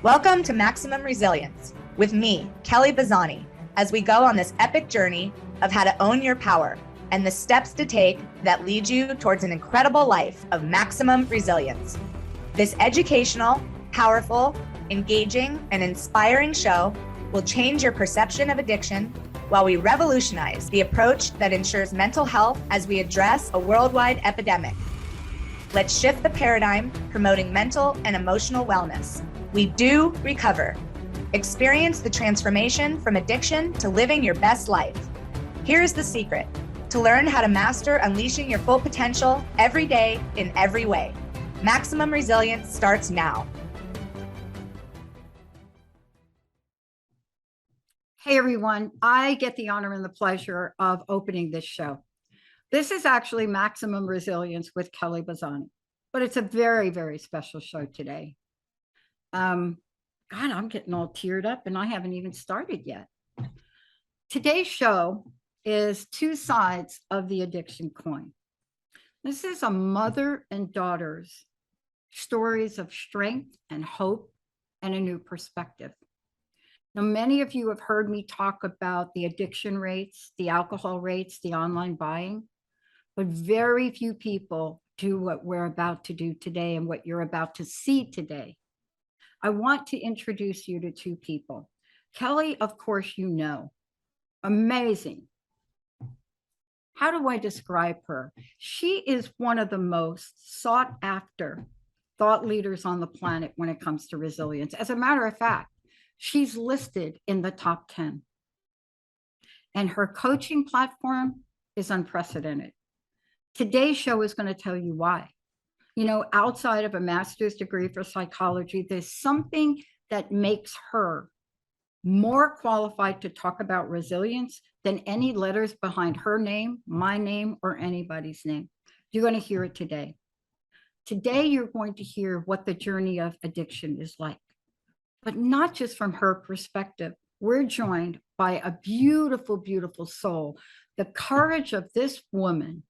Welcome to Maximum Resilience with me, Kelly Bazzani, as we go on this epic journey of how to own your power and the steps to take that lead you towards an incredible life of maximum resilience. This educational, powerful, engaging, and inspiring show will change your perception of addiction while we revolutionize the approach that ensures mental health as we address a worldwide epidemic. Let's shift the paradigm, promoting mental and emotional wellness. We do recover. Experience the transformation from addiction to living your best life. Here's the secret: to learn how to master unleashing your full potential every day in every way. Maximum Resilience starts now. Hey everyone, I get the honor and the pleasure of opening this show. This is actually Maximum Resilience with Kelly Bazzani, but it's a very, very special show today. God, I'm getting all teared up and I haven't even started yet. Today's show is two sides of the addiction coin. This is a mother and daughter's stories of strength and hope and a new perspective. Now, many of you have heard me talk about the addiction rates, the alcohol rates, the online buying, but very few people do what we're about to do today and what you're about to see today. I want to introduce you to two people. Kelly, of course, you know, amazing. How do I describe her? She is one of the most sought after thought leaders on the planet when it comes to resilience. As a matter of fact, she's listed in the top 10. And her coaching platform is unprecedented. Today's show is going to tell you why. You know, outside of a master's degree for psychology, there's something that makes her more qualified to talk about resilience than any letters behind her name, my name, or anybody's name. You're going to hear it today. Today, you're going to hear what the journey of addiction is like, but not just from her perspective. We're joined by a beautiful, beautiful soul. The courage of this woman,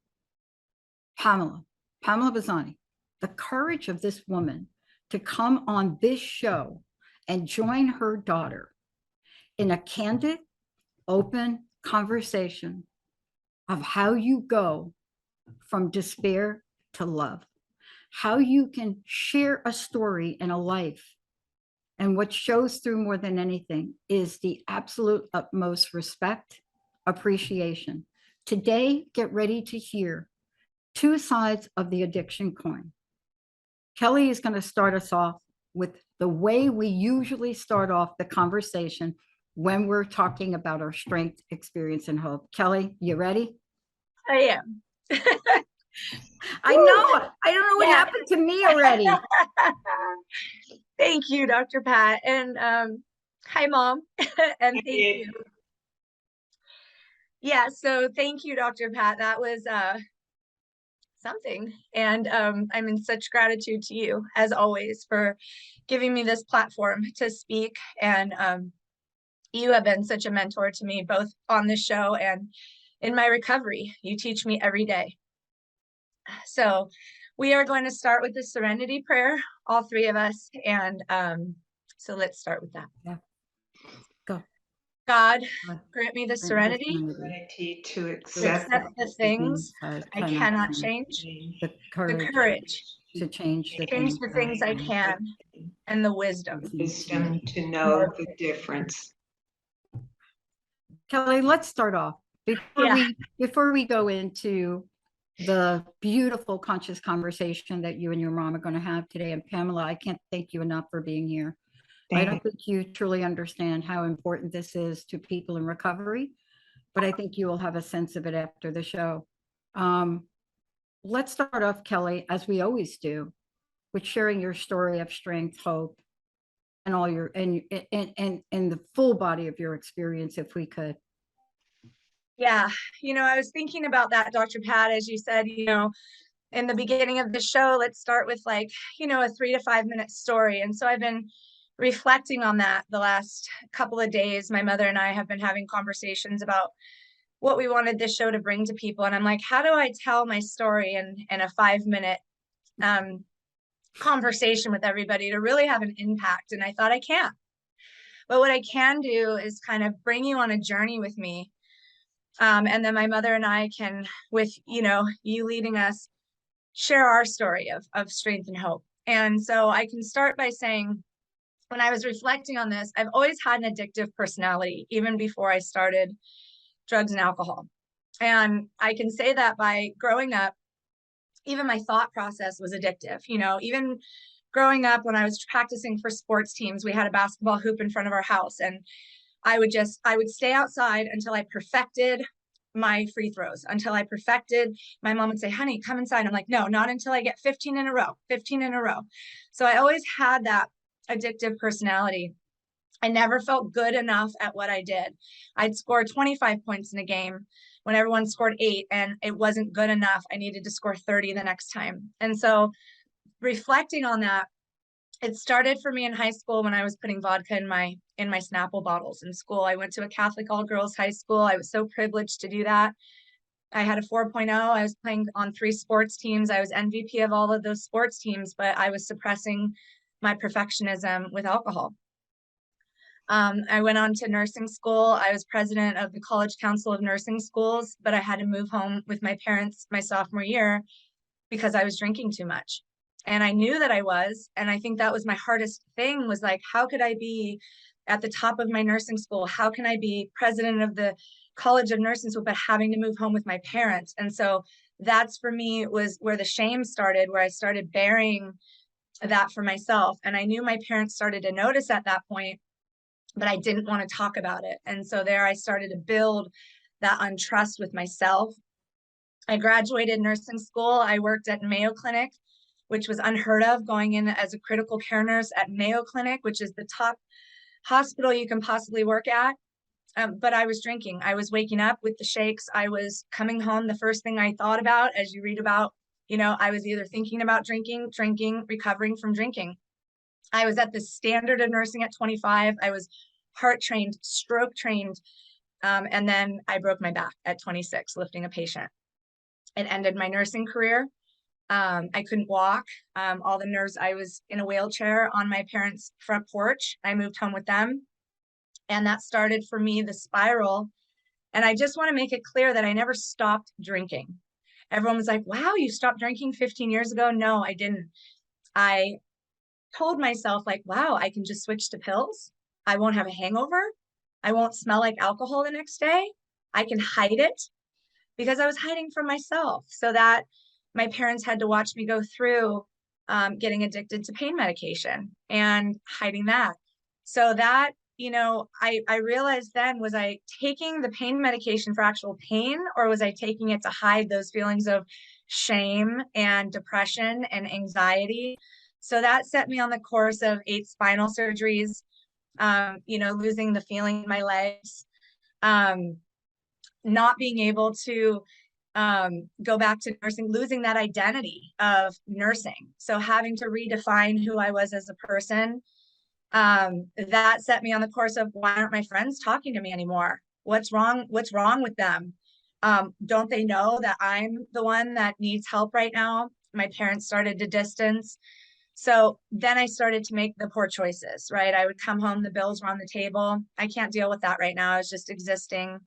Pamela Bazzani, the courage of this woman to come on this show and join her daughter in a candid, open conversation of how you go from despair to love, how you can share a story and a life. And what shows through more than anything is the absolute utmost respect, appreciation. Today, get ready to hear two sides of the addiction coin. Kelly is going to start us off with the way we usually start off the conversation when we're talking about our strength, experience, and hope. Kelly, you ready? I am. I know. I don't know what happened to me already. Thank you, Dr. Pat. And hi, Mom. And thank you. Yeah, so thank you, Dr. Pat. That was something. And I'm in such gratitude to you, as always, for giving me this platform to speak. And you have been such a mentor to me, both on this show and in my recovery. You teach me every day. So we are going to start with the Serenity Prayer, all three of us. And so let's start with that. Yeah. Go. God, grant me the serenity to accept the things I cannot change, the courage to change the things I can, and the wisdom to know the difference. Kelly, let's start off before we go into the beautiful conscious conversation that you and your mom are going to have today. And Pamela, I can't thank you enough for being here. I don't think you truly understand how important this is to people in recovery, but I think you will have a sense of it after the show. Let's start off, Kelly, as we always do, with sharing your story of strength, hope, and all your and the full body of your experience, if we could. Yeah, you know, I was thinking about that, Dr. Pat, as you said, you know, in the beginning of the show, let's start with like, you know, a 3 to 5 minute story. And so I've been reflecting on that the last couple of days. My mother and I have been having conversations about what we wanted this show to bring to people. And I'm like, how do I tell my story in a 5 minute conversation with everybody to really have an impact. And I thought I can't. But what I can do is kind of bring you on a journey with me. And then my mother and I can, with, you leading us, share our story of strength and hope. And so I can start by saying, when I was reflecting on this, I've always had an addictive personality, even before I started drugs and alcohol. And I can say that by growing up, even my thought process was addictive. Even growing up when I was practicing for sports teams, we had a basketball hoop in front of our house, and I would stay outside until I perfected my free throws, until I perfected. My mom would say, honey, come inside. I'm like, no, not until I get 15 in a row. So I always had that addictive personality. I never felt good enough at what I did. I'd score 25 points in a game when everyone scored 8, and it wasn't good enough. I needed to score 30 the next time. And so reflecting on that, it started for me in high school when I was putting vodka in my Snapple bottles in school. I went to a Catholic all-girls high school. I was so privileged to do that. I had a 4.0. I was playing on 3 sports teams. I was MVP of all of those sports teams, but I was suppressing my perfectionism with alcohol. I went on to nursing school. I was president of the College Council of Nursing Schools, but I had to move home with my parents my sophomore year because I was drinking too much. And I knew that I was, and I think that was my hardest thing, was like, how could I be at the top of my nursing school? How can I be president of the College of Nursing School, but having to move home with my parents? And so that's, for me, was where the shame started, where I started bearing that for myself. And I knew my parents started to notice at that point, but I didn't want to talk about it. And so there I started to build that untrust with myself. I graduated nursing school. I worked at Mayo Clinic, which was unheard of, going in as a critical care nurse at Mayo Clinic, which is the top hospital you can possibly work at. But I was drinking. I was waking up with the shakes. I was coming home. The first thing I thought about, as you read about, I was either thinking about drinking, recovering from drinking. I was at the standard of nursing at 25. I was heart trained, stroke trained. And then I broke my back at 26, lifting a patient. It ended my nursing career. I couldn't walk. All the nerves, I was in a wheelchair on my parents' front porch. I moved home with them. And that started for me the spiral. And I just want to make it clear that I never stopped drinking. Everyone was like, wow, you stopped drinking 15 years ago? No, I didn't. I told myself, like, wow, I can just switch to pills. I won't have a hangover. I won't smell like alcohol the next day. I can hide it, because I was hiding from myself. So that my parents had to watch me go through getting addicted to pain medication and hiding that. So that, I realized then, was I taking the pain medication for actual pain, or was I taking it to hide those feelings of shame and depression and anxiety? So that set me on the course of 8 spinal surgeries, losing the feeling in my legs, not being able to go back to nursing, losing that identity of nursing. So having to redefine who I was as a person, that set me on the course of, why aren't my friends talking to me anymore? What's wrong? What's wrong with them? Don't they know that I'm the one that needs help right now? My parents started to distance. So then I started to make the poor choices, right? I would come home, the bills were on the table. I can't deal with that right now. I was just existing.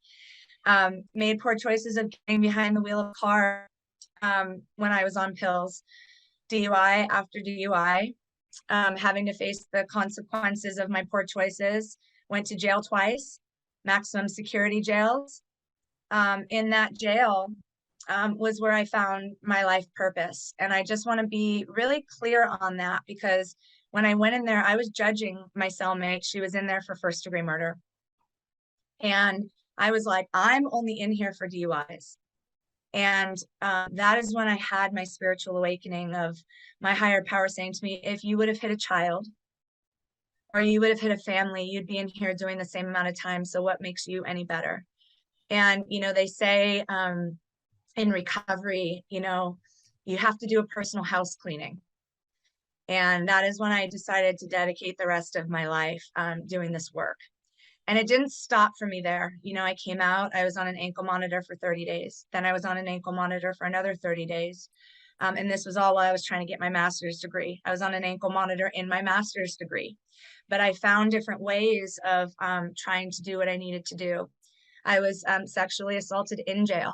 Made poor choices of getting behind the wheel of a car when I was on pills, DUI after DUI, having to face the consequences of my poor choices. Went to jail twice, maximum security jails. In that jail was where I found my life purpose. And I just want to be really clear on that, because when I went in there, I was judging my cellmate. She was in there for first-degree murder. And I was like, I'm only in here for DUIs. And that is when I had my spiritual awakening of my higher power saying to me, if you would have hit a child, or you would have hit a family, you'd be in here doing the same amount of time. So what makes you any better? And, they say in recovery, you have to do a personal house cleaning. And that is when I decided to dedicate the rest of my life doing this work. And it didn't stop for me there. I came out, I was on an ankle monitor for 30 days. Then I was on an ankle monitor for another 30 days. And this was all while I was trying to get my master's degree. I was on an ankle monitor in my master's degree, but I found different ways of trying to do what I needed to do. I was sexually assaulted in jail.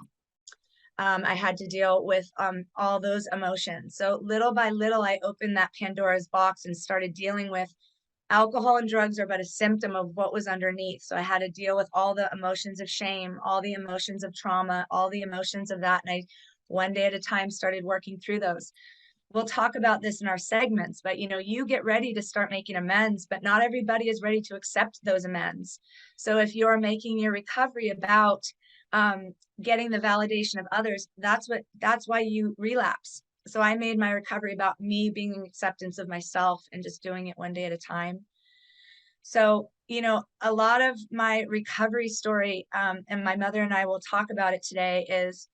I had to deal with all those emotions. So little by little, I opened that Pandora's box and started dealing with alcohol and drugs are but a symptom of what was underneath. So I had to deal with all the emotions of shame, all the emotions of trauma, all the emotions of that. And I, one day at a time, started working through those. We'll talk about this in our segments, but you get ready to start making amends, but not everybody is ready to accept those amends. So if you're making your recovery about getting the validation of others, that's why you relapse. So I made my recovery about me being in acceptance of myself and just doing it one day at a time. So, a lot of my recovery story, and my mother and I will talk about it today, is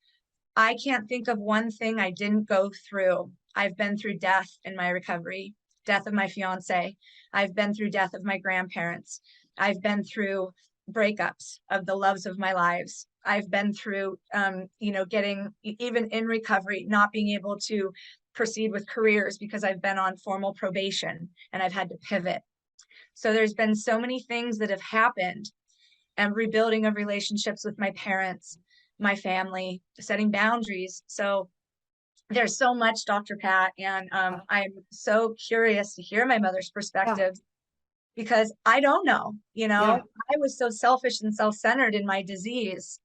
I can't think of one thing I didn't go through. I've been through death in my recovery, death of my fiance. I've been through death of my grandparents. I've been through breakups of the loves of my lives. I've been through, getting, even in recovery, not being able to proceed with careers because I've been on formal probation and I've had to pivot. So there's been so many things that have happened, and rebuilding of relationships with my parents, my family, setting boundaries. So there's so much, Dr. Pat, and I'm so curious to hear my mother's perspective, because I don't know, I was so selfish and self-centered in my disease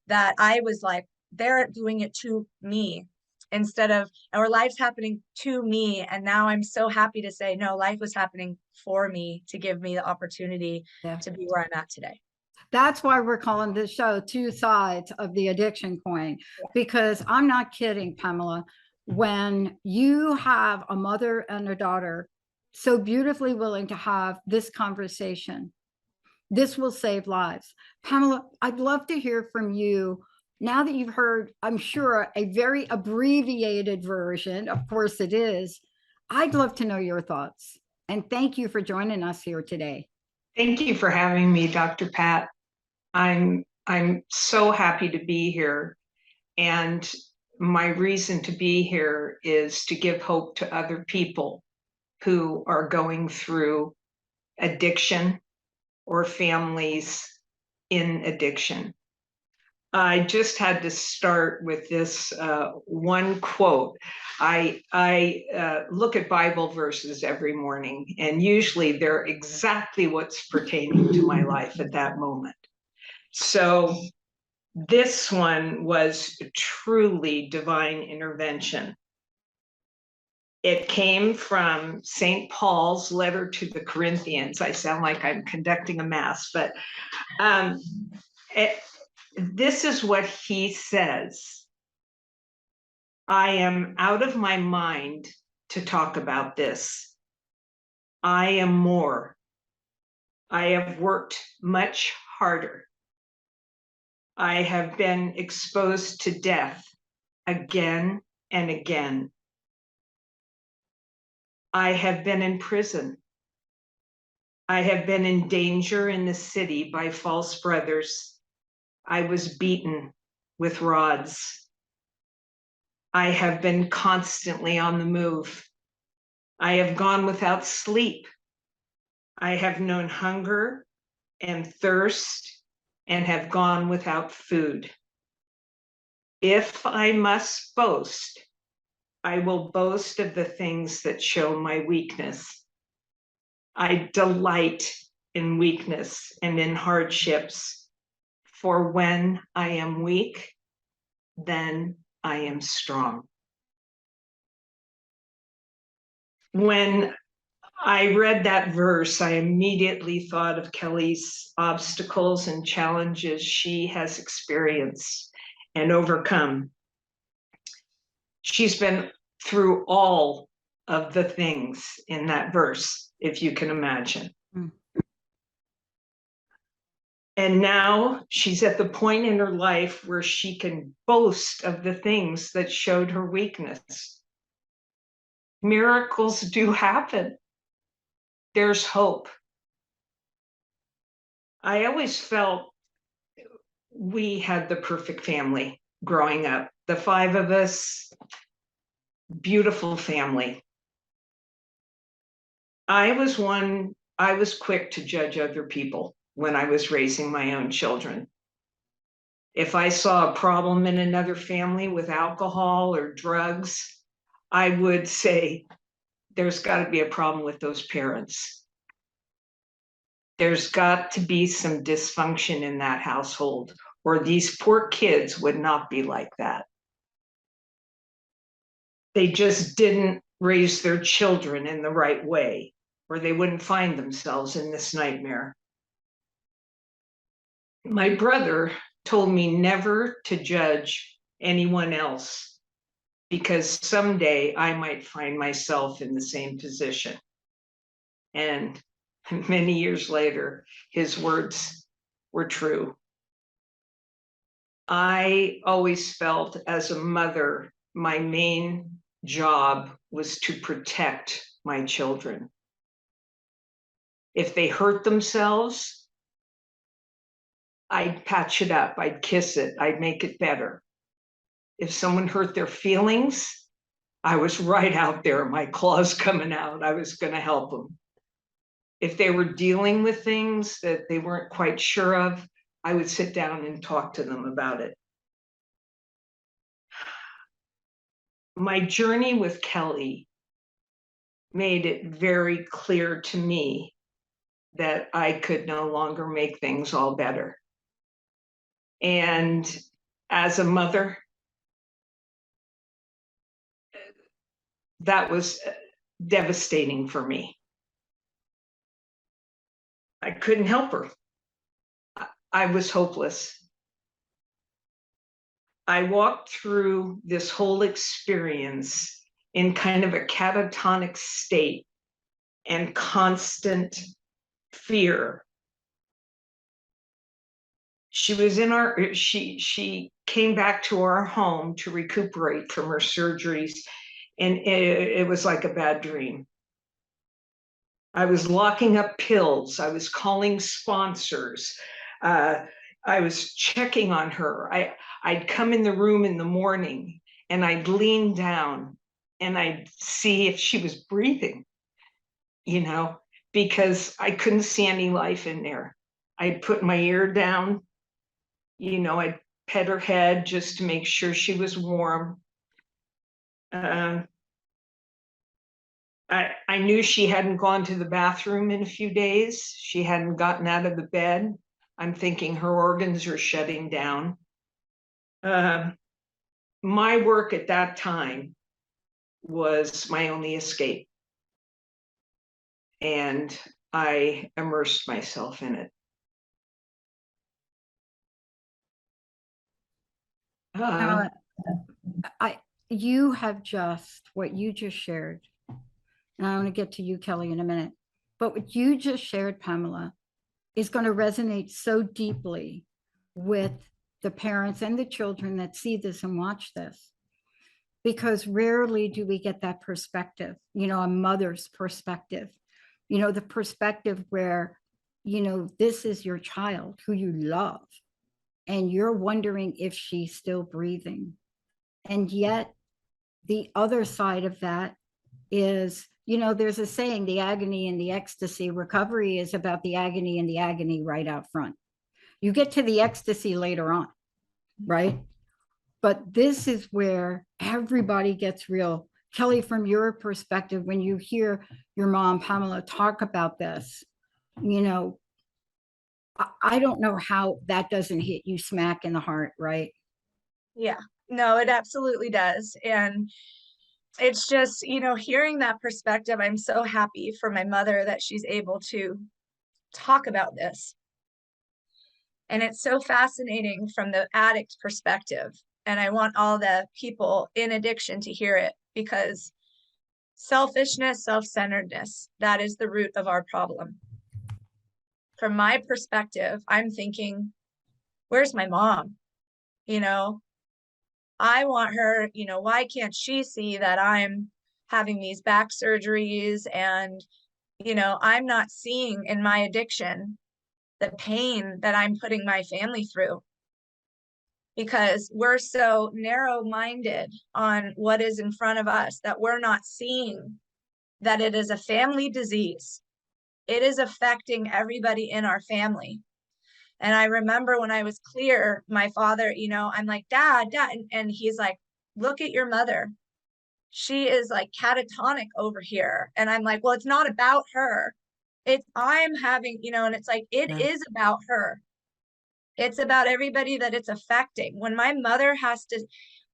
that I was like, they're doing it to me instead of, or life's happening to me. And now I'm so happy to say, no, life was happening for me to give me the opportunity to be where I'm at today. That's why we're calling this show Two Sides of the Addiction Coin, because I'm not kidding, Pamela. When you have a mother and a daughter so beautifully willing to have this conversation, this will save lives. Pamela, I'd love to hear from you now that you've heard, I'm sure, a very abbreviated version. Of course it is. I'd love to know your thoughts. And thank you for joining us here today. Thank you for having me, Dr. Pat. I'm so happy to be here. And my reason to be here is to give hope to other people who are going through addiction or families in addiction. I just had to start with this one quote. I look at Bible verses every morning, and usually they're exactly what's pertaining to my life at that moment. So this one was truly divine intervention. It came from St. Paul's letter to the Corinthians. I sound like I'm conducting a mass, but this is what he says. I am out of my mind to talk about this. I am more. I have worked much harder. I have been exposed to death again and again. I have been in prison. I have been in danger in the city by false brothers. I was beaten with rods. I have been constantly on the move. I have gone without sleep. I have known hunger and thirst and have gone without food. If I must boast, I will boast of the things that show my weakness. I delight in weakness and in hardships, for when I am weak, then I am strong. When I read that verse, I immediately thought of Kelly's obstacles and challenges she has experienced and overcome. She's been through all of the things in that verse, if you can imagine. And now she's at the point in her life where she can boast of the things that showed her weakness. Miracles do happen. There's hope. I always felt we had the perfect family growing up. The five of us, beautiful family. I was quick to judge other people when I was raising my own children. If I saw a problem in another family with alcohol or drugs, I would say, there's got to be a problem with those parents. There's got to be some dysfunction in that household, or these poor kids would not be like that. They just didn't raise their children in the right way, or they wouldn't find themselves in this nightmare. My brother told me never to judge anyone else, because someday I might find myself in the same position. And many years later, his words were true. I always felt as a mother, my main job was to protect my children. If they hurt themselves, I'd patch it up, I'd kiss it, I'd make it better. If someone hurt their feelings, I was right out there, my claws coming out, I was going to help them. If they were dealing with things that they weren't quite sure of, I would sit down and talk to them about it. My journey with Kelly made it very clear to me that I could no longer make things all better. And as a mother, that was devastating for me. I couldn't help her. I was hopeless. I walked through this whole experience in kind of a catatonic state and constant fear. She came back to our home to recuperate from her surgeries, and it was like a bad dream. I was locking up pills. I was calling sponsors. I was checking on her. I'd come in the room in the morning and I'd lean down and I'd see if she was breathing, because I couldn't see any life in there. I'd put my ear down, I'd pet her head just to make sure she was warm. I knew she hadn't gone to the bathroom in a few days. She hadn't gotten out of the bed. I'm thinking her organs are shutting down. My work at that time was my only escape. And I immersed myself in it. You have what you just shared, and I want to get to you, Kelly, in a minute, but what you just shared, Pamela, is going to resonate so deeply with the parents and the children that see this and watch this, because rarely do we get that perspective, a mother's perspective, the perspective where, this is your child who you love, and you're wondering if she's still breathing. And yet the other side of that is, there's a saying, the agony and the ecstasy. Recovery is about the agony and the agony right out front. You get to the ecstasy later on, right? But this is where everybody gets real. Kelly, from your perspective, when you hear your mom, Pamela, talk about this, I don't know how that doesn't hit you smack in the heart, right? Yeah, no, it absolutely does. And it's just, hearing that perspective, I'm so happy for my mother that she's able to talk about this. And it's so fascinating from the addict perspective. And I want all the people in addiction to hear it, because selfishness, self-centeredness, that is the root of our problem. From my perspective, I'm thinking, where's my mom? I want her, why can't she see that I'm having these back surgeries and, I'm not seeing in my addiction the pain that I'm putting my family through. because we're so narrow-minded on what is in front of us that we're not seeing that it is a family disease. It is affecting everybody in our family. And I remember when I was clear, my father, you know, I'm like, Dad, and he's like, look at your mother. She is like catatonic over here. And I'm like, well, it's not about her. I'm having, you know, and it's like, it is about her. It's about everybody that it's affecting. When my mother has to,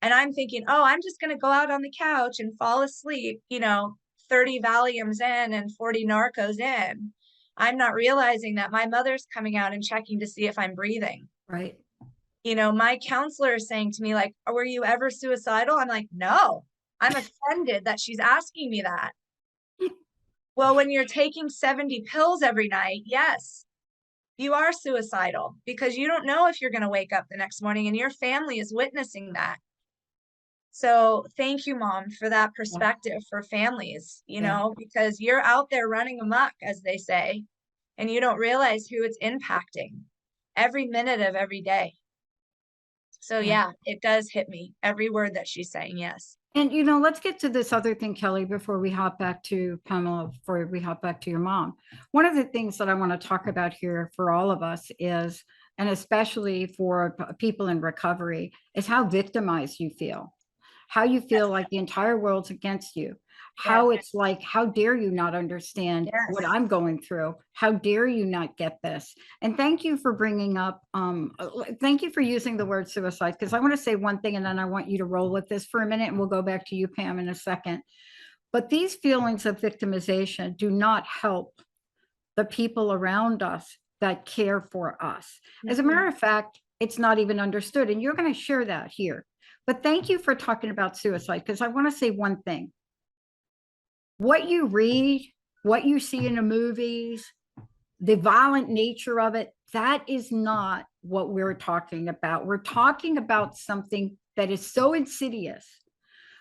and I'm thinking, oh, I'm just going to go out on the couch and fall asleep, you know, 30 Valiums in and 40 Narcos in. I'm not realizing that my mother's coming out and checking to see if I'm breathing. Right. You know, my counselor is saying to me, like, were you ever suicidal? I'm like, no, I'm offended that she's asking me that. Well, when you're taking 70 pills every night, yes, you are suicidal, because you don't know if you're going to wake up the next morning, and your family is witnessing that. So thank you, Mom, for that perspective for families, you know, because you're out there running amok, as they say, and you don't realize who it's impacting every minute of every day. So yeah, it does hit me, every word that she's saying. Yes. And, you know, let's get to this other thing, Kelly, before we hop back to Pamela, before we hop back to your mom. One of the things that I want to talk about here for all of us is, and especially for people in recovery, is how victimized you feel, how you feel like the entire world's against you, how it's like, how dare you not understand what I'm going through? How dare you not get this? And thank you for bringing up, thank you for using the word suicide, because I want to say one thing and then I want you to roll with this for a minute, and we'll go back to you, Pam, in a second. But these feelings of victimization do not help the people around us that care for us. As a matter of fact, it's not even understood. And you're going to share that here. But thank you for talking about suicide, because I want to say one thing. What you read, what you see in the movies, the violent nature of it, that is not what we're talking about. We're talking about something that is so insidious.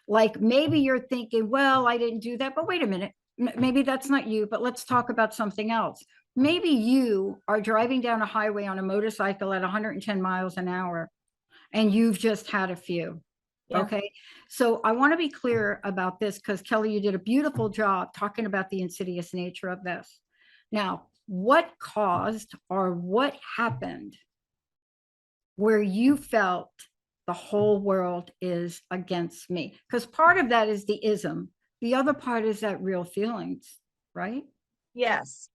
Like maybe you're thinking, well, I didn't do that, but wait a minute. Maybe that's not you, but let's talk about something else. Maybe you are driving down a highway on a motorcycle at 110 miles an hour, and you've just had a few. Okay. So I want to be clear about this, because Kelly, you did a beautiful job talking about the insidious nature of this. Now, what caused or what happened where you felt the whole world is against me? Because part of that is the ism. The other part is that real feelings, right? Yes.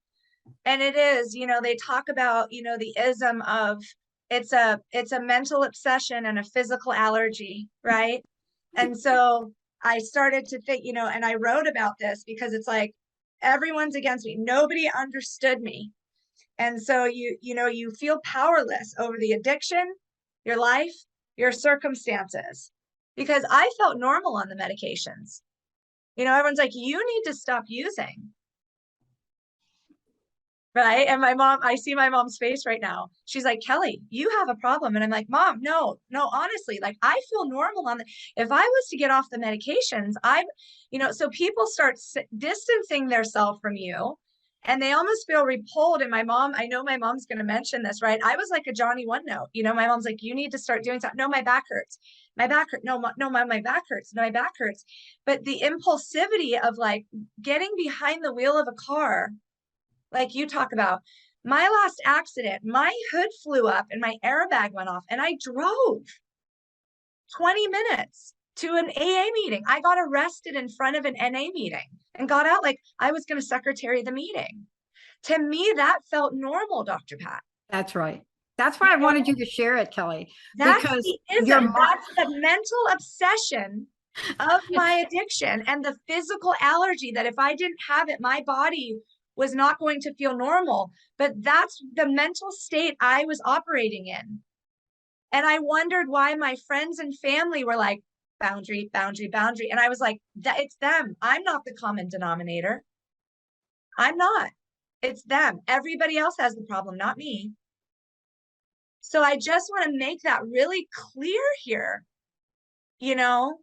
And it is, you know, they talk about, you know, the ism of it's a mental obsession and a physical allergy, right? And so I started to think, you know, and I wrote about this because it's like, everyone's against me. Nobody understood me. And so you know, you feel powerless over the addiction, your life, your circumstances, because I felt normal on the medications. You know, everyone's like, you need to stop using. Right. And my mom, I see my mom's face right now. She's like, Kelly, you have a problem. And I'm like, Mom, no, honestly, like I feel normal on the, if I was to get off the medications, you know, so people start distancing themselves from you, and they almost feel repelled. And my mom, I know my mom's going to mention this, right? I was like a Johnny One Note, you know, my mom's like, you need to start doing something. No, my back hurts. My back hurts. No, my back hurts. No, my back hurts. But the impulsivity of like getting behind the wheel of a car, like you talk about, my last accident, my hood flew up and my airbag went off, and I drove 20 minutes to an AA meeting. I got arrested in front of an NA meeting and got out like I was going to secretary the meeting. To me, that felt normal, Dr. Pat. That's right. That's why I wanted you to share it, Kelly. That's because that's the mental obsession of my addiction and the physical allergy that if I didn't have it, my body was not going to feel normal. But that's the mental state I was operating in. And I wondered why my friends and family were like, boundary, boundary, boundary. And I was like, it's them. I'm not the common denominator. I'm not. It's them. Everybody else has the problem, not me. So I just want to make that really clear here, you know,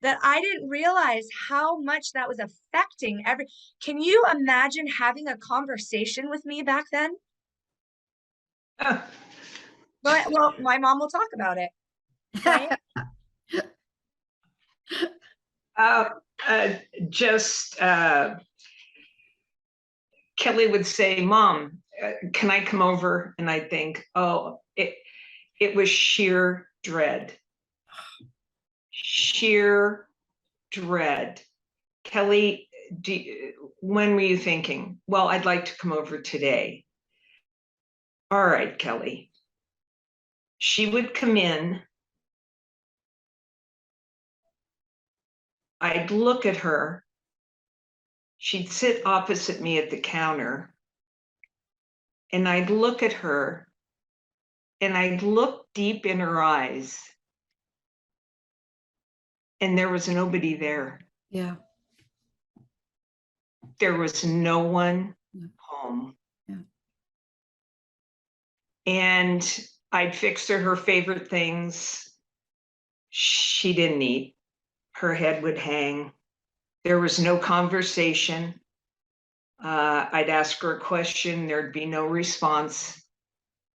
that I didn't realize how much that was affecting can you imagine having a conversation with me back then? Well, my mom will talk about it. Right? Uh, just Kelly would say, "Mom, can I come over?" And I think, oh, it was sheer dread. Sheer dread. Kelly, when were you thinking? Well, I'd like to come over today. All right, Kelly. She would come in. I'd look at her. She'd sit opposite me at the counter. And I'd look at her and I'd look deep in her eyes. And there was nobody there. Yeah. There was no one home. Yeah. And I'd fix her favorite things. She didn't eat. Her head would hang. There was no conversation. I'd ask her a question. There'd be no response.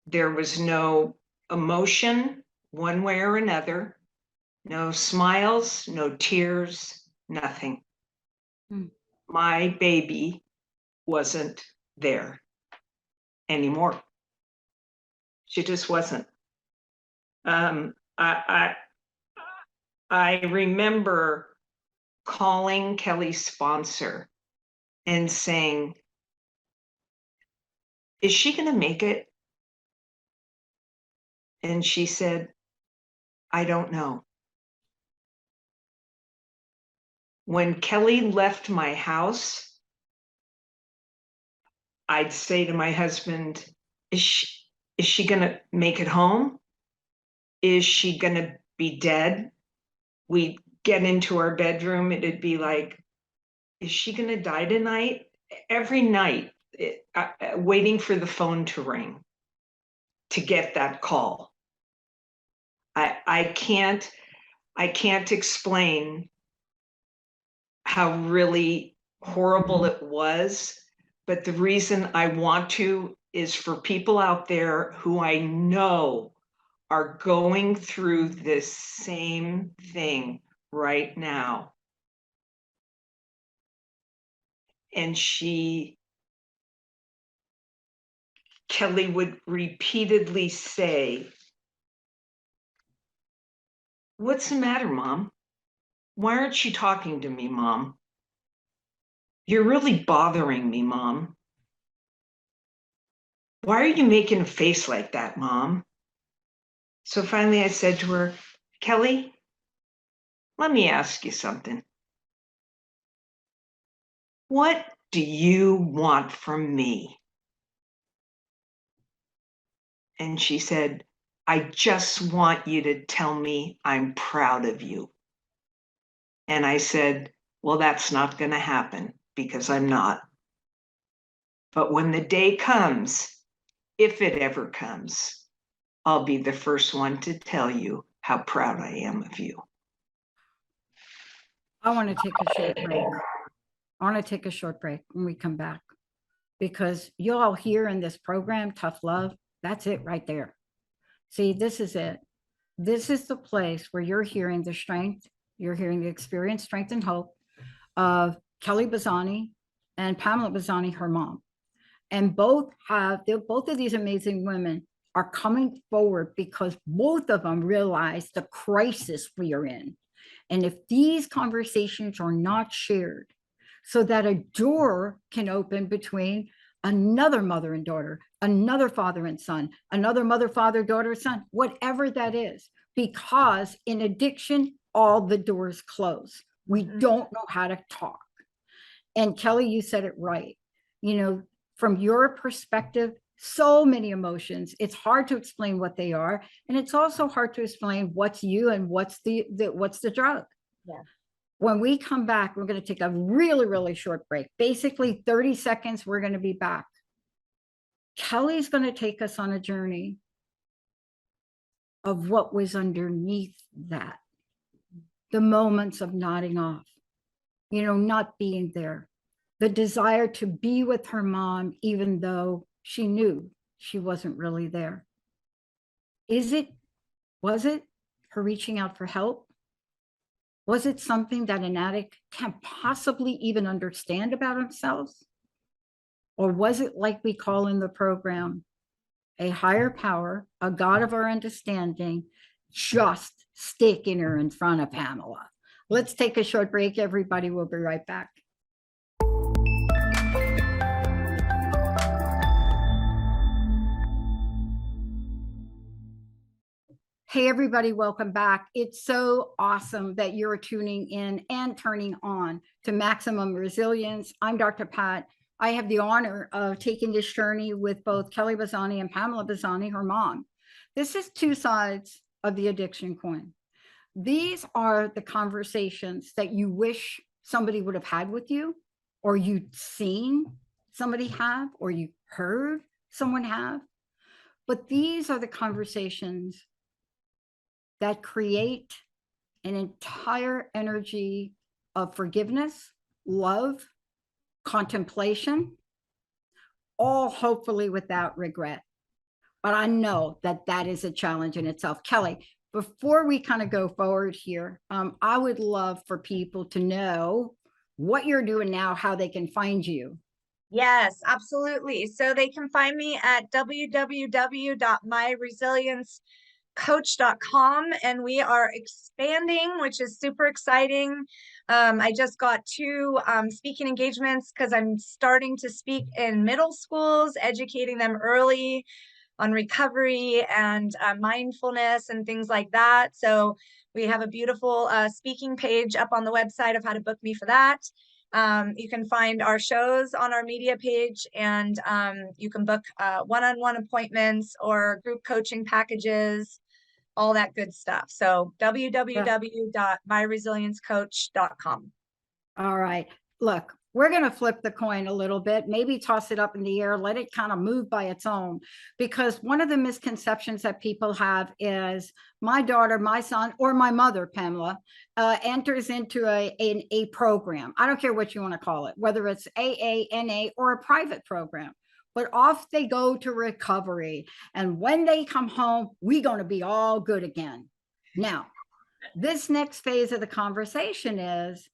There was no emotion one way or another. No smiles, no tears, nothing. My baby wasn't there anymore. She just wasn't. I remember calling Kelly's sponsor and saying, "Is she going to make it?" And she said, "I don't know." When Kelly left my house, I'd say to my husband, is she going to make it home? Is she going to be dead? We'd get into our bedroom. It'd be like, is she going to die tonight? Every night, waiting for the phone to ring to get that call. I can't explain how really horrible it was. But the reason I want to is for people out there who I know are going through this same thing right now. And Kelly would repeatedly say, "What's the matter, Mom? Why aren't you talking to me, Mom? You're really bothering me, Mom. Why are you making a face like that, Mom?" So finally I said to her, "Kelly, let me ask you something. What do you want from me?" And she said, "I just want you to tell me I'm proud of you." And I said, "Well, that's not going to happen because I'm not. But when the day comes, if it ever comes, I'll be the first one to tell you how proud I am of you." I want to take a short break. I want to take a short break when we come back, because you all here in this program, Tough Love, that's it right there. See, this is it. This is the place where you're hearing the strength, you're hearing the experience, strength, and hope of Kelly Bazzani and Pamela Bazzani, her mom. And both of these amazing women are coming forward because both of them realize the crisis we are in. And if these conversations are not shared so that a door can open between another mother and daughter, another father and son, another mother, father, daughter, son, whatever that is, because in addiction, all the doors close. We don't know how to talk. And Kelly, you said it right. You know, from your perspective, so many emotions. It's hard to explain what they are. And it's also hard to explain what's you and what's the drug. Yeah. When we come back, we're going to take a really, really short break. Basically 30 seconds, we're going to be back. Kelly's going to take us on a journey of what was underneath that. The moments of nodding off, you know, not being there. The desire to be with her mom, even though she knew she wasn't really there. Was it? her reaching out for help? Was it something that an addict can possibly even understand about themselves? Or was it, like we call in the program, a higher power, a God of our understanding, just sticking her in front of Pamela? Let's take a short break, everybody. We'll be right back. Hey, everybody, welcome back. It's so awesome that you're tuning in and turning on to Maximum Resilience. I'm Dr. Pat. I have the honor of taking this journey with both Kelly Bazzani and Pamela Bazzani, her mom. This is two sides of the addiction coin. These are the conversations that you wish somebody would have had with you, or you'd seen somebody have, or you heard someone have. But these are the conversations that create an entire energy of forgiveness, love, contemplation, all hopefully without regret. But I know that that is a challenge in itself. Kelly, before we kind of go forward here, I would love for people to know what you're doing now, how they can find you. Yes, absolutely. So they can find me at www.myresiliencecoach.com, and we are expanding, which is super exciting. I just got 2 speaking engagements because I'm starting to speak in middle schools, educating them early on recovery and mindfulness and things like that. So we have a beautiful speaking page up on the website of how to book me for that. You can find our shows on our media page, and you can book one-on-one appointments or group coaching packages, all that good stuff. So www.myresiliencecoach.com. All right. Look, we're going to flip the coin a little bit, maybe toss it up in the air, let it kind of move by its own. Because one of the misconceptions that people have is my daughter, my son, or my mother, Pamela, enters into a program. I don't care what you want to call it, whether it's AA, NA, or a private program. But off they go to recovery. And when they come home, we're going to be all good again. Now, this next phase of the conversation is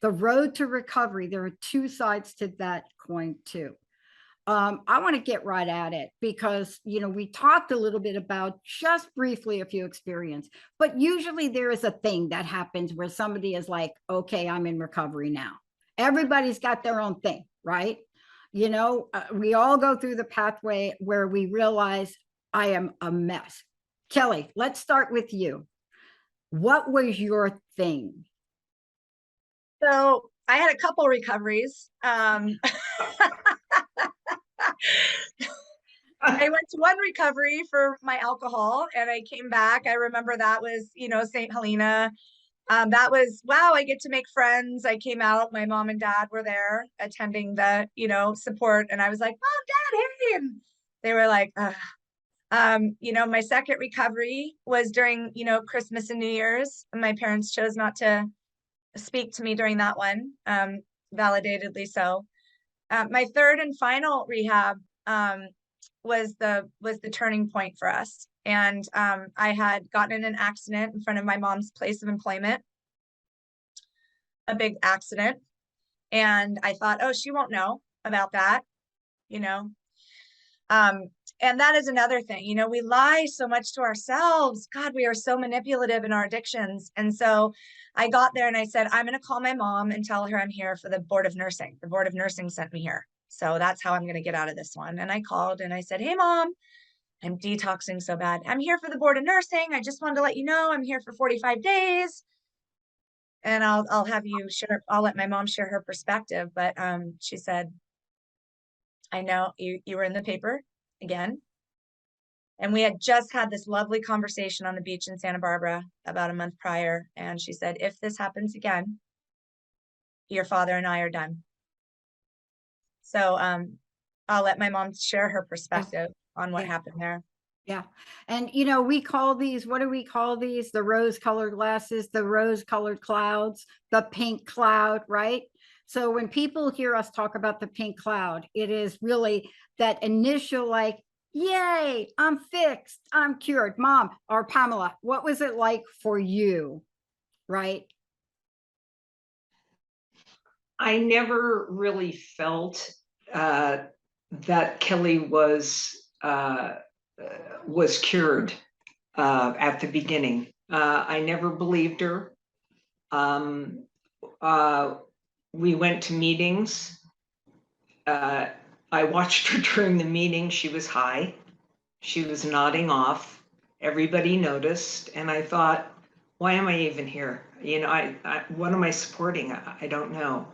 the road to recovery. There are 2 sides to that coin too. I want to get right at it because, we talked a little bit about just briefly a few experiences, but usually there is a thing that happens where somebody is like, okay, I'm in recovery now. Everybody's got their own thing, right? We all go through the pathway where we realize I am a mess. Kelly, let's start with you. What was your thing? So I had a couple recoveries. I went to one recovery for my alcohol and I came back. I remember that was, St. Helena. That was, wow, I get to make friends. I came out, my mom and dad were there attending the, support. And I was like, Mom, Dad, hey. And they were like, my second recovery was during, Christmas and New Year's. And my parents chose not to speak to me during that one, validatedly so. My third and final rehab was the turning point for us. And I had gotten in an accident in front of my mom's place of employment, a big accident. And I thought, oh, she won't know about that, and that is another thing, we lie so much to ourselves. God, we are so manipulative in our addictions. And so I got there and I said, I'm going to call my mom and tell her I'm here for the Board of Nursing. The Board of Nursing sent me here. So that's how I'm going to get out of this one. And I called and I said, hey, Mom, I'm detoxing so bad. I'm here for the Board of Nursing. I just wanted to let you know I'm here for 45 days. And I'll have you share, I'll let my mom share her perspective. But she said, I know you were in the paper again. And we had just had this lovely conversation on the beach in Santa Barbara about a month prior. And she said, if this happens again, your father and I are done. So I'll let my mom share her perspective on what happened there. Yeah. And, we call these, what do we call these? The rose-colored glasses, the rose-colored clouds, the pink cloud, right? So when people hear us talk about the pink cloud, it is really that initial, like, Yay, I'm fixed. I'm cured. Mom or Pamela, what was it like for you? Right? I never really felt that Kelly was cured at the beginning. I never believed her. We went to meetings. I watched her during the meeting. She was high. She was nodding off. Everybody noticed. And I thought, why am I even here? You know, what am I supporting? I don't know.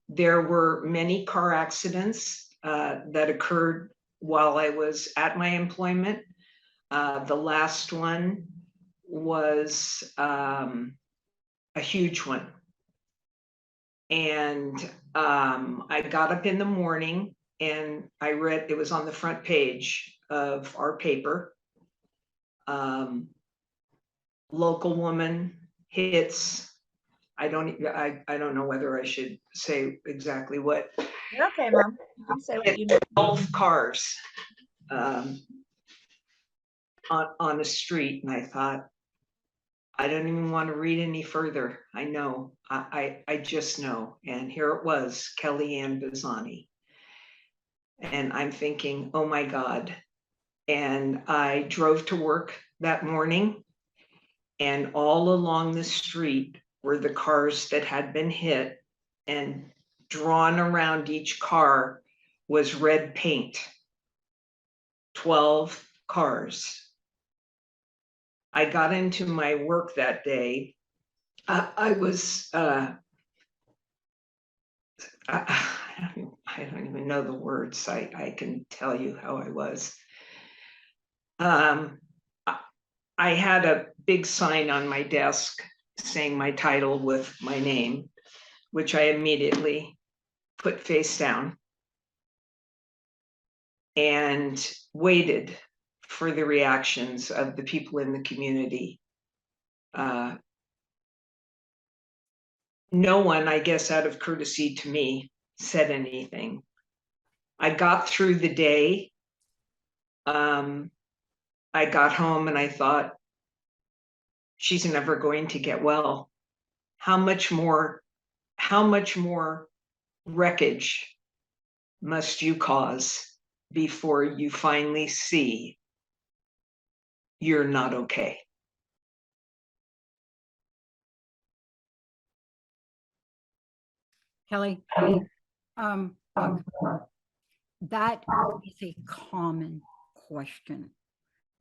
There were many car accidents that occurred while I was at my employment. The last one was a huge one. And I got up in the morning and I read, it was on the front page of our paper. Local woman hits, I don't know whether I should say exactly what. You're okay, Mom. You can say what you know. 12 cars on a street, and I thought, I don't even want to read any further. I know, I just know. And here it was, Kelly Ann Bazzani. And I'm thinking, oh my God. And I drove to work that morning, and all along the street were the cars that had been hit, and drawn around each car was red paint. 12 cars. I got into my work that day. I don't even know the words. I can tell you how I was. I had a big sign on my desk saying my title with my name, which I immediately put face down and waited for the reactions of the people in the community. No one, I guess, out of courtesy to me, said anything. I got through the day. I got home and I thought, she's never going to get well. How much more wreckage must you cause before you finally see you're not okay? Kelly, look, that is a common question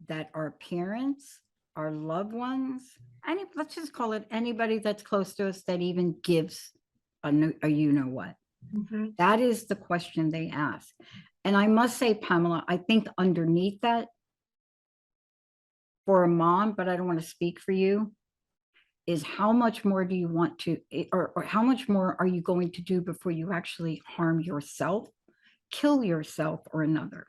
that our parents, our loved ones, and let's just call it anybody that's close to us that even gives a you know what. Mhm. That is the question they ask. And I must say, Pamela, I think underneath that, for a mom, but I don't want to speak for you, is how much more do you want to, or how much more are you going to do before you actually harm yourself, kill yourself or another?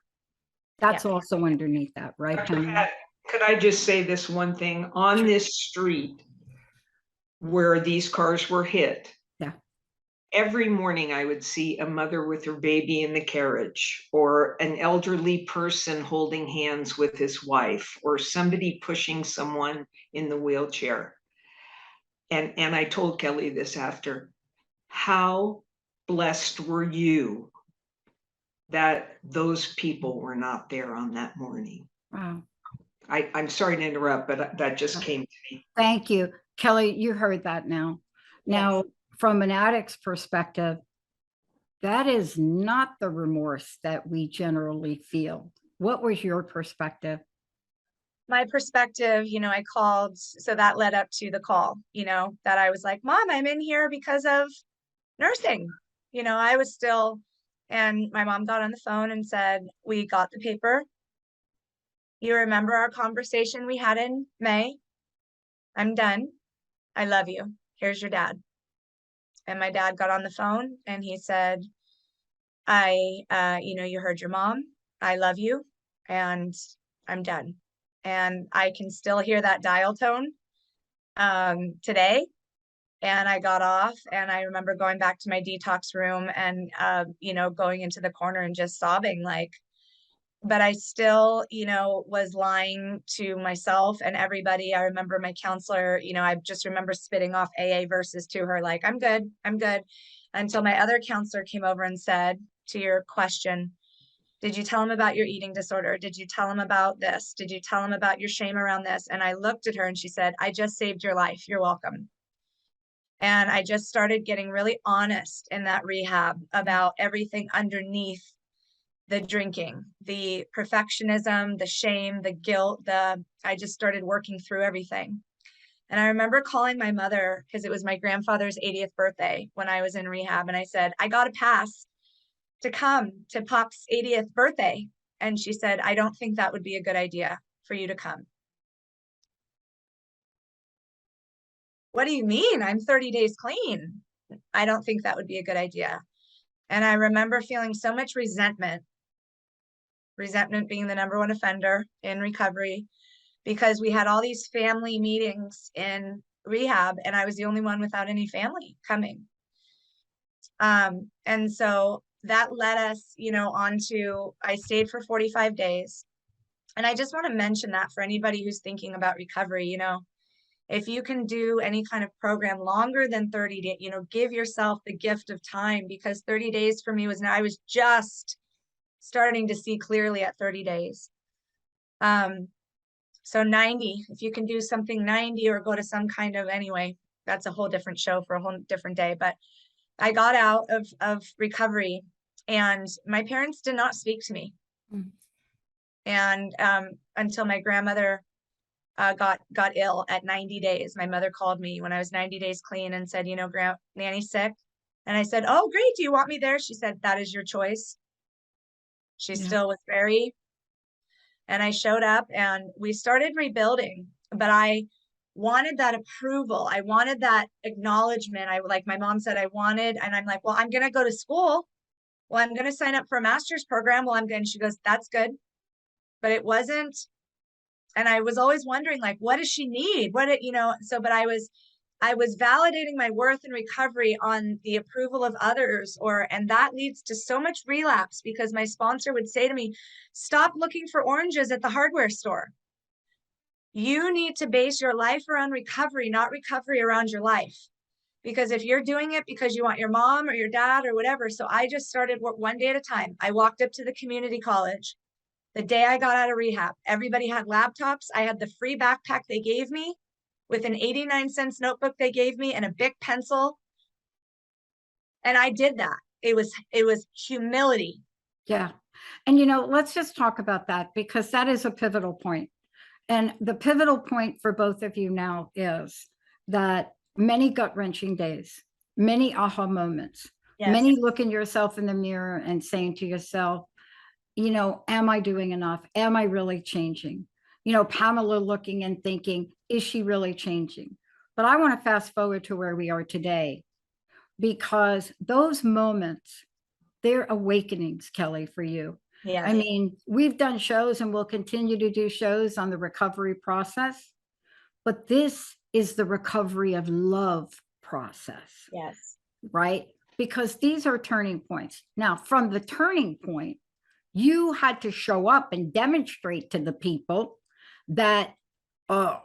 That's also underneath that, right, Pamela? Could I just say this one thing? On this street where these cars were hit, Yeah. every morning I would see a mother with her baby in the carriage, or an elderly person holding hands with his wife, or somebody pushing someone in the wheelchair. And I told Kelly this after, how blessed were you that those people were not there on that morning? Wow. I'm sorry to interrupt, but that just came to me. Thank you. Kelly, you heard that now. Now, from an addict's perspective, that is not the remorse that we generally feel. What was your perspective? My perspective, I called, so that led up to the call, that I was like, Mom, I'm in here because of nursing. I was still, and my mom got on the phone and said, we got the paper. You remember our conversation we had in May? I'm done. I love you. Here's your dad. And my dad got on the phone and he said, you heard your mom. I love you and I'm done. And I can still hear that dial tone today. And I got off and I remember going back to my detox room and, going into the corner and just sobbing like, but I still, you know, was lying to myself and everybody. I remember my counselor, you know, I just remember spitting off AA verses to her, like, I'm good, until my other counselor came over and said, to your question, did you tell him about your eating disorder? Did you tell him about this? Did you tell him about your shame around this? And I looked at her and she said, I just saved your life. You're welcome. And I just started getting really honest in that rehab about everything underneath the drinking, the perfectionism, the shame, the guilt, I just started working through everything. And I remember calling my mother because it was my grandfather's 80th birthday when I was in rehab. And I said, I got a pass to come to Pop's 80th birthday. And she said, I don't think that would be a good idea for you to come. What do you mean? I'm 30 days clean. I don't think that would be a good idea. And I remember feeling so much resentment being the #1 offender in recovery, because we had all these family meetings in rehab and I was the only one without any family coming. And so that led us, you know, I stayed for 45 days. And I just want to mention that for anybody who's thinking about recovery, you know, if you can do any kind of program longer than 30 days, you know, give yourself the gift of time, because 30 days for me I was just starting to see clearly at 30 days. So 90, if you can do something 90 or go to some kind of, anyway, that's a whole different show for a whole different day. But I got out of recovery and my parents did not speak to me. And until my grandmother got ill at 90 days. My mother called me when I was 90 days clean and said, you know, Nanny's sick. And I said, oh, great. Do you want me there? She said, that is your choice. She still was very, and I showed up and we started rebuilding, but I wanted that approval. I wanted that acknowledgement. Like my mom said, and I'm like, well, I'm going to go to school. Well, I'm going to sign up for a master's program. Well, she goes, that's good. But it wasn't. And I was always wondering, like, what does she need? But I was validating my worth in recovery on the approval of others, and that leads to so much relapse, because my sponsor would say to me, stop looking for oranges at the hardware store. You need to base your life around recovery, not recovery around your life. Because if you're doing it because you want your mom or your dad or whatever. So I just started one day at a time. I walked up to the community college. The day I got out of rehab, everybody had laptops. I had the free backpack they gave me with an 89-cent notebook they gave me and a Bic pencil. And I did that. It was humility. Yeah. And, you know, let's just talk about that, because that is a pivotal point. And the pivotal point for both of you now is that many gut-wrenching days, many aha moments, many looking yourself in the mirror and saying to yourself, you know, am I doing enough? Am I really changing? You know, Pamela looking and thinking, is she really changing? But I want to fast forward to where we are today, because those moments, they're awakenings, Kelly, for you. Yeah. I mean, we've done shows and we'll continue to do shows on the recovery process, but this is the recovery of love process. Yes. Right? Because these are turning points. Now, from the turning point, you had to show up and demonstrate to the people that, oh,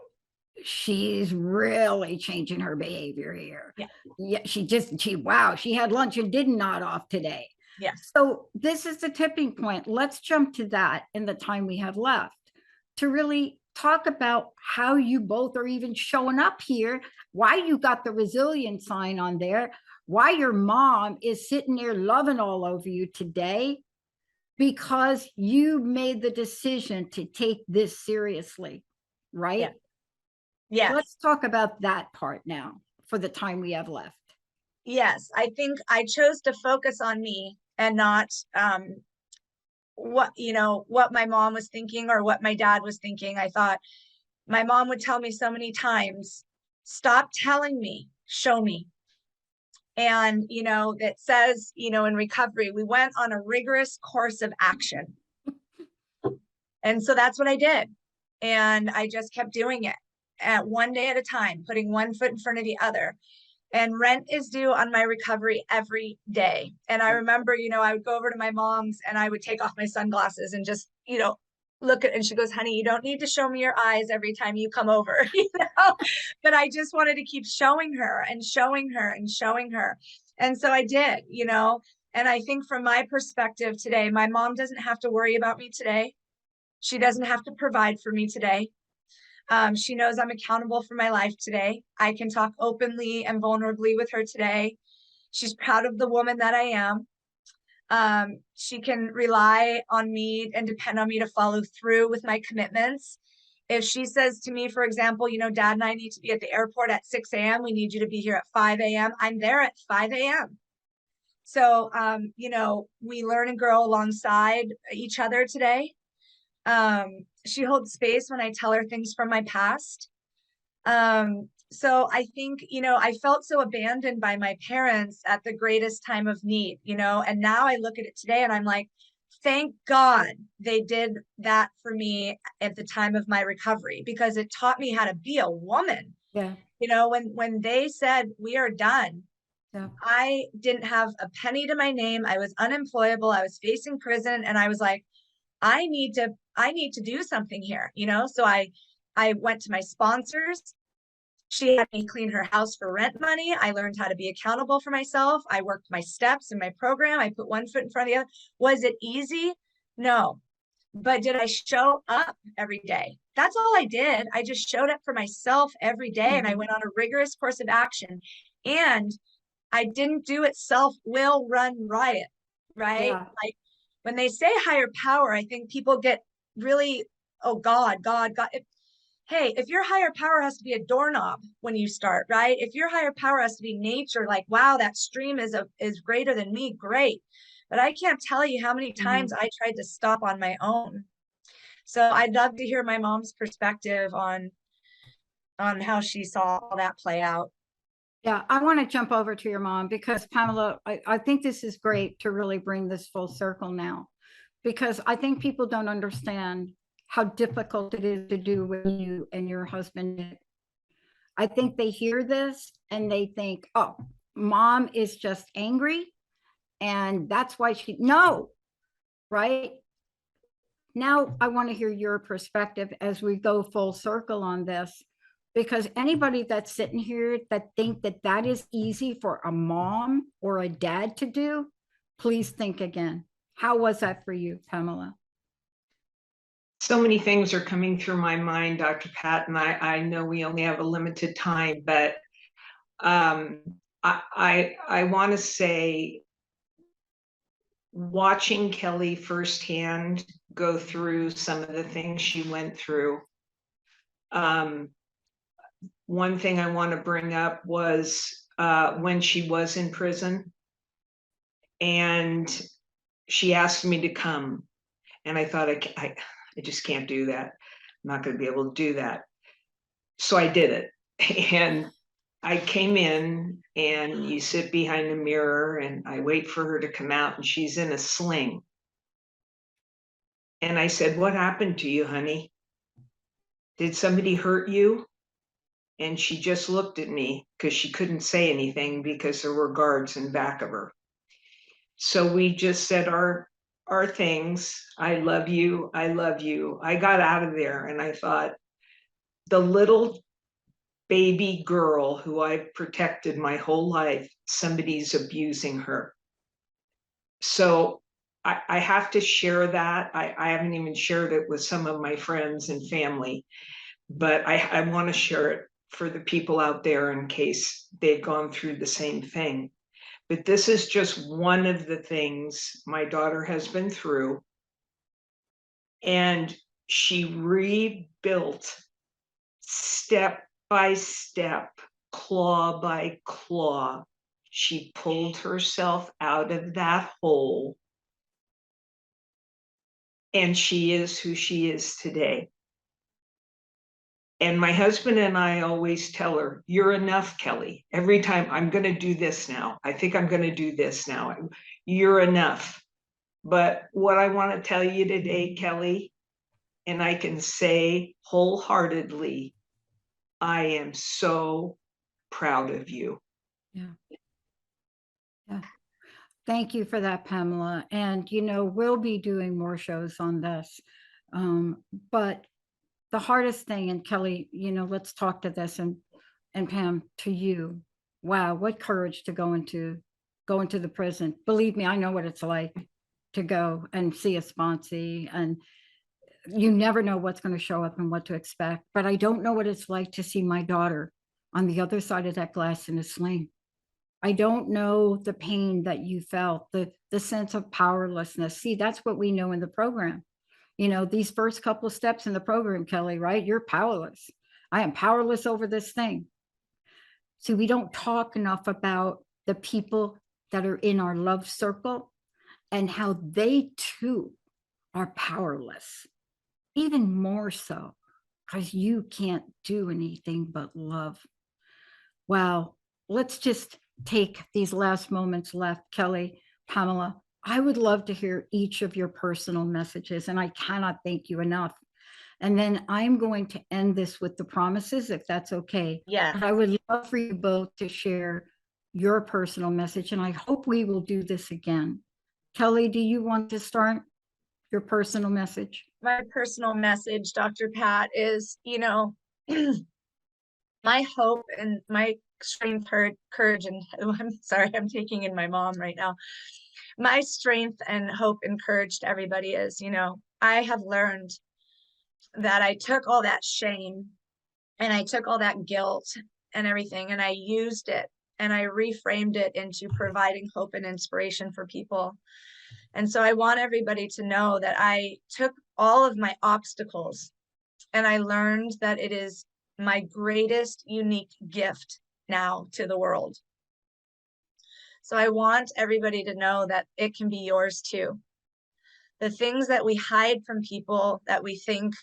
she's really changing her behavior here. Yeah. She had lunch and didn't nod off today. Yes. So this is the tipping point. Let's jump to that in the time we have left to really talk about how you both are even showing up here, why you got the resilient sign on there, why your mom is sitting there loving all over you today, because you made the decision to take this seriously, right? Yeah. Yes. Let's talk about that part now for the time we have left. Yes, I think I chose to focus on me and not what my mom was thinking or what my dad was thinking. I thought my mom would tell me so many times, stop telling me, show me. And, you know, that says, you know, in recovery, we went on a rigorous course of action. And so that's what I did. And I just kept doing it at one day at a time, putting one foot in front of the other. and rent is due on my recovery every day. And I remember, I would go over to my mom's and I would take off my sunglasses and just, look at, and she goes, honey, you don't need to show me your eyes every time you come over, but I just wanted to keep showing her and showing her and showing her. And so I did, and I think from my perspective today, my mom doesn't have to worry about me today. She doesn't have to provide for me today. She knows I'm accountable for my life today. I can talk openly and vulnerably with her today. She's proud of the woman that I am. She can rely on me and depend on me to follow through with my commitments. If she says to me, for example, Dad and I need to be at the airport at 6 a.m. We need you to be here at 5 a.m. I'm there at 5 a.m. So, we learn and grow alongside each other today. She holds space when I tell her things from my past. So I think, I felt so abandoned by my parents at the greatest time of need, and now I look at it today and I'm like, thank God they did that for me at the time of my recovery, because it taught me how to be a woman. Yeah. When they said we are done, Yeah. I didn't have a penny to my name. I was unemployable. I was facing prison, and I was like, I need to do something here, So I went to my sponsors. She had me clean her house for rent money. I learned how to be accountable for myself. I worked my steps in my program. I put one foot in front of the other. Was it easy? No. But did I show up every day? That's all I did. I just showed up for myself every day, and I went on a rigorous course of action. And I didn't do it self-will run riot, right? Yeah. Like when they say higher power, I think people get really, oh, God. Hey, if your higher power has to be a doorknob when you start, right? If your higher power has to be nature, like, wow, that stream is greater than me, great. But I can't tell you how many times I tried to stop on my own. So I'd love to hear my mom's perspective on how she saw all that play out. Yeah, I want to jump over to your mom because Pamela, I think this is great to really bring this full circle now, because I think people don't understand how difficult it is to do when you and your husband did. I think they hear this and they think, oh, mom is just angry and that's why no, right? Now I want to hear your perspective as we go full circle on this, because anybody that's sitting here that think that that is easy for a mom or a dad to do, please think again. How was that for you, Pamela? So many things are coming through my mind, Dr. Pat, and I know we only have a limited time, but I want to say, watching Kelly firsthand go through some of the things she went through. One thing I want to bring up was when she was in prison and she asked me to come. And I thought, I just can't do that. I'm not going to be able to do that. So I did it. And I came in and you sit behind the mirror and I wait for her to come out and she's in a sling. And I said, what happened to you, honey? Did somebody hurt you? And she just looked at me because she couldn't say anything because there were guards in back of her. So we just said our things. I love you. I love you. I got out of there and I thought, the little baby girl who I've protected my whole life, somebody's abusing her. So I have to share that. I haven't even shared it with some of my friends and family, but I want to share it for the people out there in case they've gone through the same thing. But this is just one of the things my daughter has been through. And she rebuilt step by step, claw by claw. She pulled herself out of that hole. And she is who she is today. And my husband and I always tell her, you're enough, Kelly. Every time, I'm going to do this now. I think I'm going to do this now. You're enough. But what I want to tell you today, Kelly, and I can say wholeheartedly, I am so proud of you. Yeah. Yeah. Thank you for that, Pamela. And, we'll be doing more shows on this. But the hardest thing, and Kelly, let's talk to this, and Pam, to you. Wow, what courage to go into the prison. Believe me, I know what it's like to go and see a sponsee, and you never know what's going to show up and what to expect. But I don't know what it's like to see my daughter on the other side of that glass in a sling. I don't know the pain that you felt, the sense of powerlessness. See, that's what we know in the program. These first couple of steps in the program, Kelly, right? You're powerless. I am powerless over this thing. See, we don't talk enough about the people that are in our love circle and how they too are powerless, even more so, because you can't do anything but love. Wow. Let's just take these last moments left, Kelly, Pamela. I would love to hear each of your personal messages, and I cannot thank you enough. And then I'm going to end this with the promises, if that's okay. Yeah. But I would love for you both to share your personal message, and I hope we will do this again. Kelly, do you want to start your personal message? My personal message, Dr. Pat, is, my hope and my strength, courage, and I'm sorry, I'm taking in my mom right now. My strength and hope and courage to everybody is, I have learned that I took all that shame and I took all that guilt and everything, and I used it and I reframed it into providing hope and inspiration for people. And so I want everybody to know that I took all of my obstacles and I learned that it is my greatest unique gift now to the world. So I want everybody to know that it can be yours too. The things that we hide from people that we think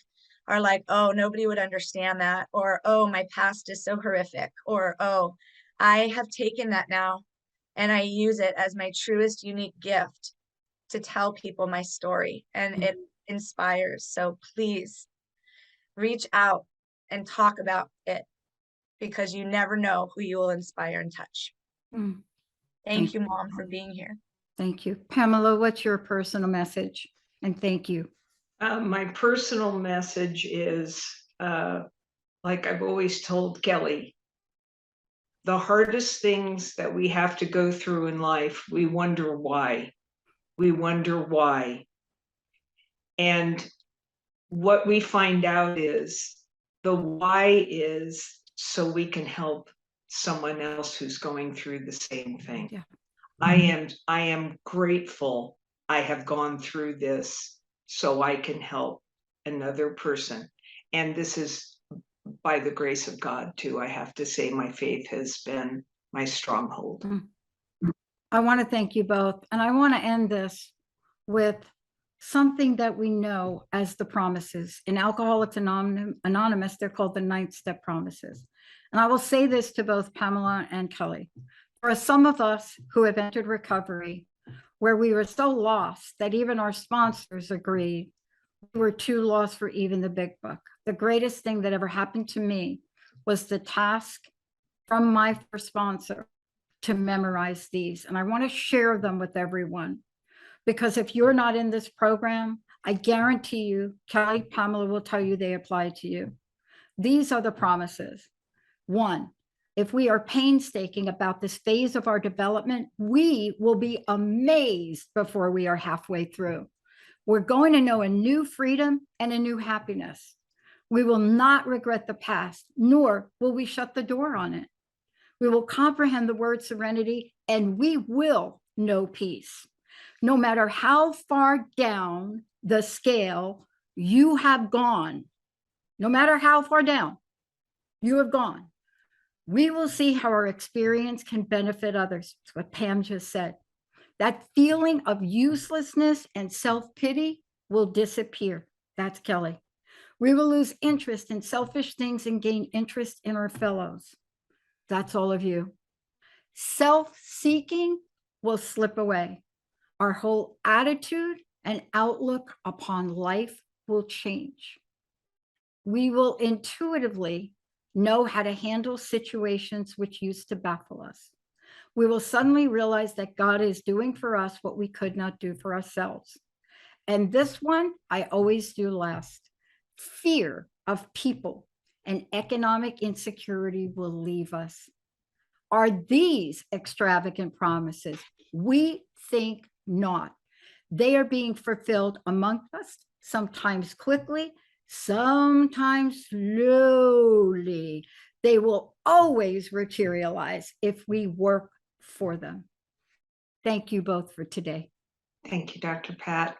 are like, oh, nobody would understand that, or, oh, my past is so horrific, or, oh, I have taken that now and I use it as my truest unique gift to tell people my story, and it inspires. So please reach out and talk about it, because you never know who you will inspire and touch. Thank you, Mom, for being here. Thank you. Pamela, what's your personal message? And thank you. My personal message is, like I've always told Kelly, the hardest things that we have to go through in life, we wonder why. We wonder why. And what we find out is the why is so we can help someone else who's going through the same thing. Yeah. I am grateful I have gone through this so I can help another person. And this is by the grace of God too. I have to say my faith has been my stronghold. I want to thank you both. And I want to end this with something that we know as the promises. In Alcoholics Anonymous, they're called the 9th step promises. And I will say this to both Pamela and Kelly. For some of us who have entered recovery, where we were so lost that even our sponsors agreed we were too lost for even the big book. The greatest thing that ever happened to me was the task from my first sponsor to memorize these. And I want to share them with everyone, because if you're not in this program, I guarantee you, Kelly, Pamela will tell you they apply to you. These are the promises. 1, if we are painstaking about this phase of our development, we will be amazed before we are halfway through. We're going to know a new freedom and a new happiness. We will not regret the past, nor will we shut the door on it. We will comprehend the word serenity, and we will know peace. No matter how far down the scale you have gone, no matter how far down you have gone, we will see how our experience can benefit others. That's what Pam just said. That feeling of uselessness and self-pity will disappear. That's Kelly. We will lose interest in selfish things and gain interest in our fellows. That's all of you. Self-seeking will slip away. Our whole attitude and outlook upon life will change. We will intuitively know how to handle situations which used to baffle us. We will suddenly realize that God is doing for us what we could not do for ourselves. And this one, I always do last. Fear of people and economic insecurity will leave us. Are these extravagant promises? We think not. They are being fulfilled among us, sometimes quickly, sometimes slowly. They will always materialize if we work for them. Thank you both for today. Thank you, Dr. Pat.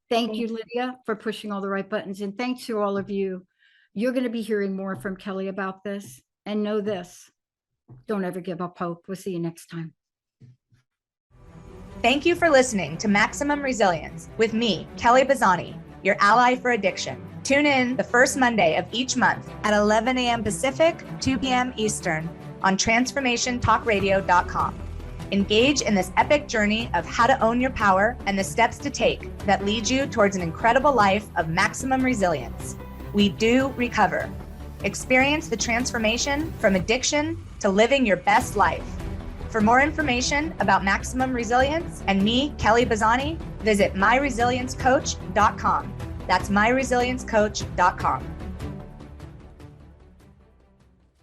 Thank you, Lydia, for pushing all the right buttons. And thanks to all of you. You're going to be hearing more from Kelly about this. And know this, don't ever give up hope. We'll see you next time. Thank you for listening to Maximum Resilience with me, Kelly Bazzani, your ally for addiction. Tune in the first Monday of each month at 11 a.m. Pacific, 2 p.m. Eastern on transformationtalkradio.com. Engage in this epic journey of how to own your power and the steps to take that lead you towards an incredible life of maximum resilience. We do recover. Experience the transformation from addiction to living your best life. For more information about maximum resilience and me, Kelly Bazzani, visit myresiliencecoach.com. That's myresiliencecoach.com.